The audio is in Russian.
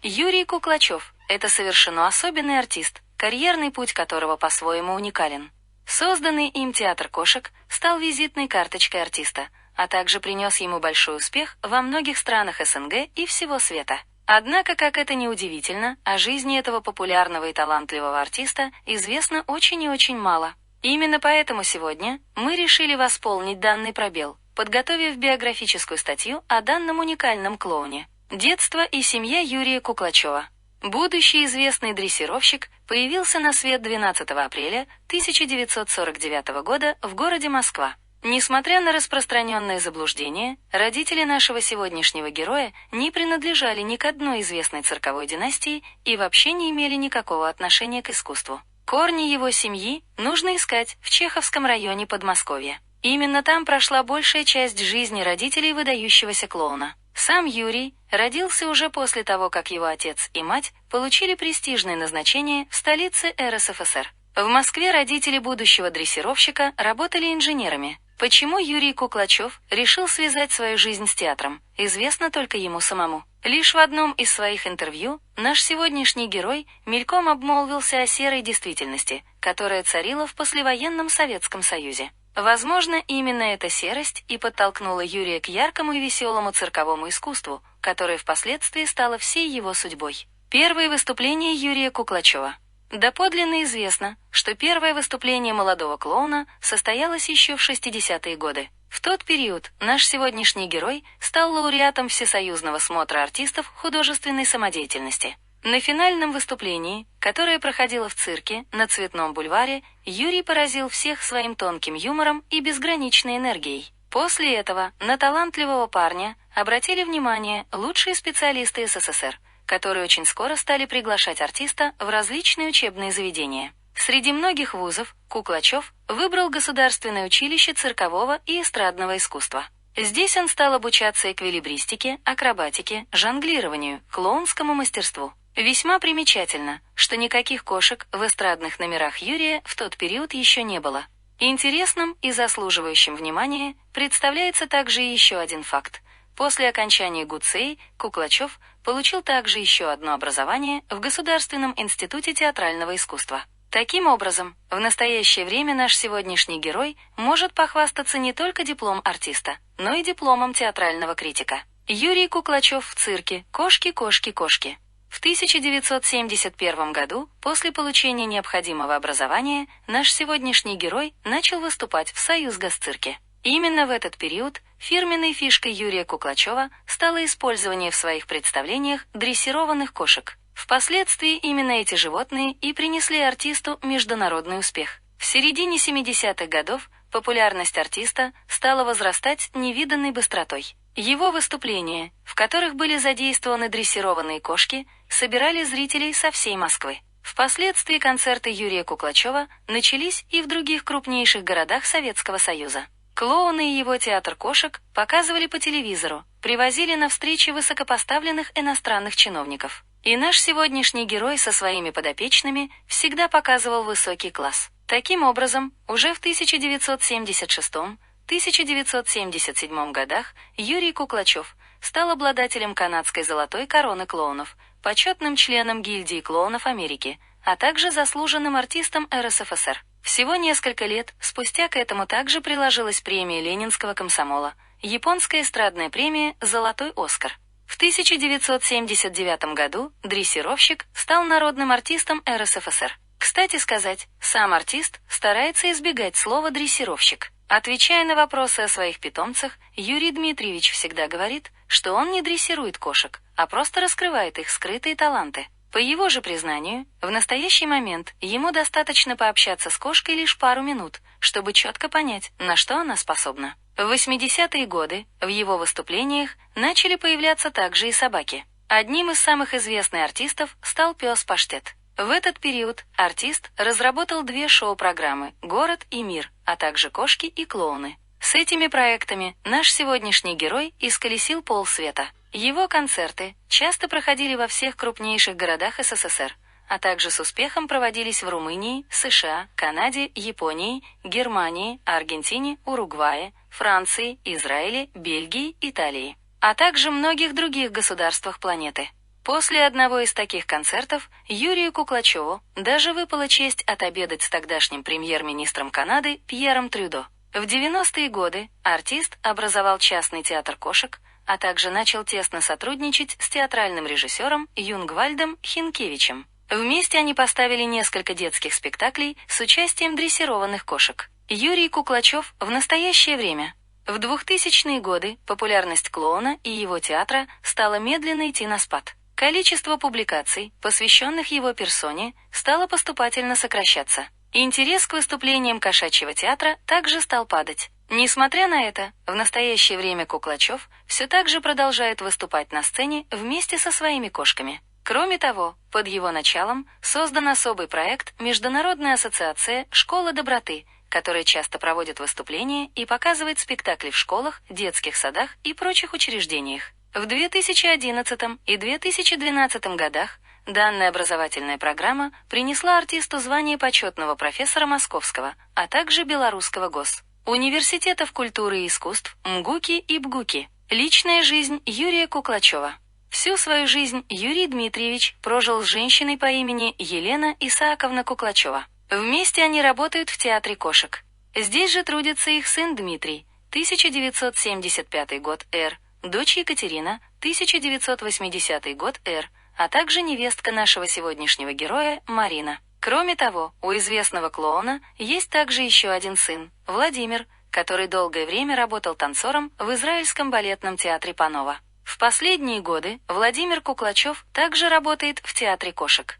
Юрий Куклачев – это совершенно особенный артист, карьерный путь которого по-своему уникален. Созданный им театр кошек стал визитной карточкой артиста, а также принес ему большой успех во многих странах СНГ и всего света. Однако, как это ни удивительно, о жизни этого популярного и талантливого артиста известно очень и очень мало. Именно поэтому сегодня мы решили восполнить данный пробел, подготовив биографическую статью о данном уникальном клоуне. Детство и семья Юрия Куклачева. Будущий известный дрессировщик появился на свет 12 апреля 1949 года в городе Москва. Несмотря на распространенное заблуждение, родители нашего сегодняшнего героя не принадлежали ни к одной известной цирковой династии и вообще не имели никакого отношения к искусству. Корни его семьи нужно искать в Чеховском районе Подмосковья. Именно там прошла большая часть жизни родителей выдающегося клоуна. Сам Юрий родился уже после того, как его отец и мать получили престижное назначение в столице РСФСР. В Москве родители будущего дрессировщика работали инженерами. Почему Юрий Куклачев решил связать свою жизнь с театром, известно только ему самому. Лишь в одном из своих интервью наш сегодняшний герой мельком обмолвился о серой действительности, которая царила в послевоенном Советском Союзе. Возможно, именно эта серость и подтолкнула Юрия к яркому и веселому цирковому искусству, которое впоследствии стало всей его судьбой. Первые выступления Юрия Куклачева. Доподлинно известно, что первое выступление молодого клоуна состоялось еще в 60-е годы. В тот период наш сегодняшний герой стал лауреатом Всесоюзного смотра артистов художественной самодеятельности. На финальном выступлении, которое проходило в цирке на Цветном бульваре, Юрий поразил всех своим тонким юмором и безграничной энергией. После этого на талантливого парня обратили внимание лучшие специалисты СССР, которые очень скоро стали приглашать артиста в различные учебные заведения. Среди многих вузов Куклачев выбрал Государственное училище циркового и эстрадного искусства. Здесь он стал обучаться эквилибристике, акробатике, жонглированию, клоунскому мастерству. Весьма примечательно, что никаких кошек в эстрадных номерах Юрия в тот период еще не было. Интересным и заслуживающим внимания представляется также еще один факт. После окончания ГУЦЕИ Куклачев получил также еще одно образование в Государственном институте театрального искусства. Таким образом, в настоящее время наш сегодняшний герой может похвастаться не только дипломом артиста, но и дипломом театрального критика. Юрий Куклачев в цирке «Кошки, кошки, кошки». В 1971 году, после получения необходимого образования, наш сегодняшний герой начал выступать в Союзгосцирке. Именно в этот период фирменной фишкой Юрия Куклачева стало использование в своих представлениях дрессированных кошек. Впоследствии именно эти животные и принесли артисту международный успех. В середине 70-х годов популярность артиста стала возрастать невиданной быстротой. Его выступления, в которых были задействованы дрессированные кошки, собирали зрителей со всей Москвы. Впоследствии концерты Юрия Куклачева начались и в других крупнейших городах Советского Союза. Клоуны и его театр кошек показывали по телевизору, привозили на встречи высокопоставленных иностранных чиновников. И наш сегодняшний герой со своими подопечными всегда показывал высокий класс. Таким образом, уже в 1976-1977 годах Юрий Куклачев стал обладателем канадской золотой короны клоунов, почетным членом гильдии клоунов Америки, а также заслуженным артистом РСФСР. Всего несколько лет спустя к этому также приложилась премия Ленинского комсомола, японская эстрадная премия «Золотой Оскар». В 1979 году дрессировщик стал народным артистом РСФСР. Кстати сказать, сам артист старается избегать слова «дрессировщик». Отвечая на вопросы о своих питомцах, Юрий Дмитриевич всегда говорит, что он не дрессирует кошек, а просто раскрывает их скрытые таланты. По его же признанию, в настоящий момент ему достаточно пообщаться с кошкой лишь пару минут, чтобы четко понять, на что она способна. В 80-е годы в его выступлениях начали появляться также и собаки. Одним из самых известных артистов стал пес Паштет. В этот период артист разработал две шоу-программы «Город и мир», а также «Кошки и клоуны». С этими проектами наш сегодняшний герой исколесил полсвета. Его концерты часто проходили во всех крупнейших городах СССР, а также с успехом проводились в Румынии, США, Канаде, Японии, Германии, Аргентине, Уругвае, Франции, Израиле, Бельгии, Италии, а также многих других государствах планеты. После одного из таких концертов Юрию Куклачеву даже выпала честь отобедать с тогдашним премьер-министром Канады Пьером Трюдо. В 90-е годы артист образовал частный театр кошек, а также начал тесно сотрудничать с театральным режиссером Юнгвальдом Хинкевичем. Вместе они поставили несколько детских спектаклей с участием дрессированных кошек. Юрий Куклачев в настоящее время. В 2000-е годы популярность клоуна и его театра стала медленно идти на спад. Количество публикаций, посвященных его персоне, стало поступательно сокращаться. Интерес к выступлениям кошачьего театра также стал падать. Несмотря на это, в настоящее время Куклачев все так же продолжает выступать на сцене вместе со своими кошками. Кроме того, под его началом создан особый проект Международная ассоциация «Школа доброты», которая часто проводит выступления и показывает спектакли в школах, детских садах и прочих учреждениях. В 2011 и 2012 годах данная образовательная программа принесла артисту звание почетного профессора Московского, а также Белорусского университетов культуры и искусств МГУКи и БГУКи. Личная жизнь Юрия Куклачева. Всю свою жизнь Юрий Дмитриевич прожил с женщиной по имени Елена Исааковна Куклачева. Вместе они работают в театре кошек. Здесь же трудится их сын Дмитрий, 1975 год Р., дочь Екатерина, 1980 год Р., а также невестка нашего сегодняшнего героя Марина. Кроме того, у известного клоуна есть также еще один сын, Владимир, который долгое время работал танцором в Израильском балетном театре Панова. В последние годы Владимир Куклачев также работает в театре кошек.